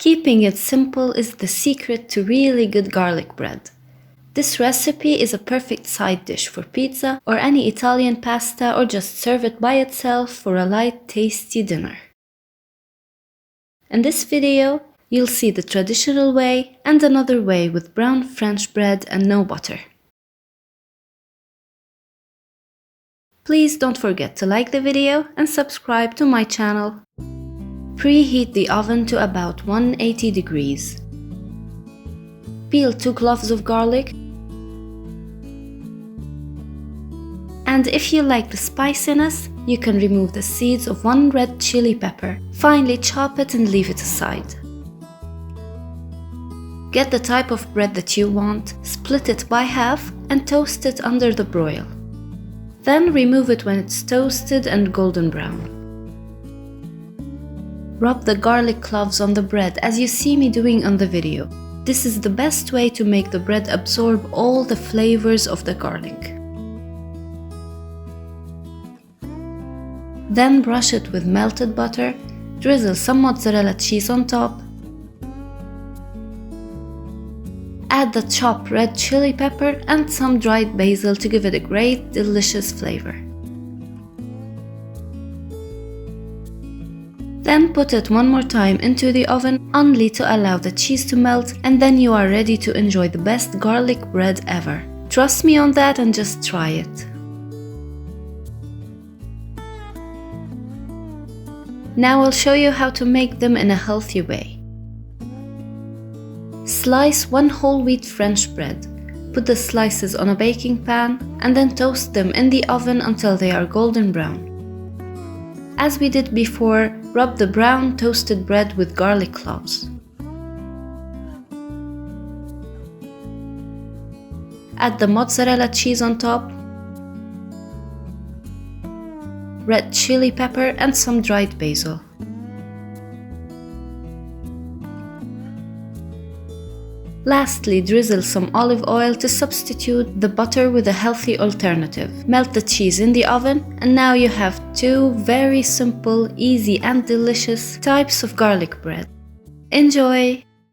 Keeping it simple is the secret to really good garlic bread. This recipe is a perfect side dish for pizza or any Italian pasta, or just serve it by itself for a light, tasty dinner. In this video, you'll see the traditional way and another way with brown French bread and no butter. Please don't forget to like the video and subscribe to my channel. Preheat the oven to about 180 degrees. Peel 2 cloves of garlic. And if you like the spiciness, you can remove the seeds of 1 red chili pepper. Finely chop it and leave it aside. Get the type of bread that you want, split it by half and toast it under the broil. Then remove it when it's toasted and golden brown. Rub the garlic cloves on the bread as you see me doing on the video. This is the best way to make the bread absorb all the flavors of the garlic. Then brush it with melted butter, drizzle some mozzarella cheese on top. Add the chopped red chili pepper and some dried basil to give it a great, delicious flavor. Then put it one more time into the oven, only to allow the cheese to melt, and then you are ready to enjoy the best garlic bread ever. Trust me on that and just try it. Now I'll show you how to make them in a healthy way. Slice 1 whole wheat French bread. Put the slices on a baking pan and then toast them in the oven until they are golden brown. As we did before, rub the brown toasted bread with garlic cloves. Add the mozzarella cheese on top, red chili pepper and some dried basil. Lastly, drizzle some olive oil to substitute the butter with a healthy alternative. Melt the cheese in the oven, and now you have 2 very simple, easy and delicious types of garlic bread. Enjoy!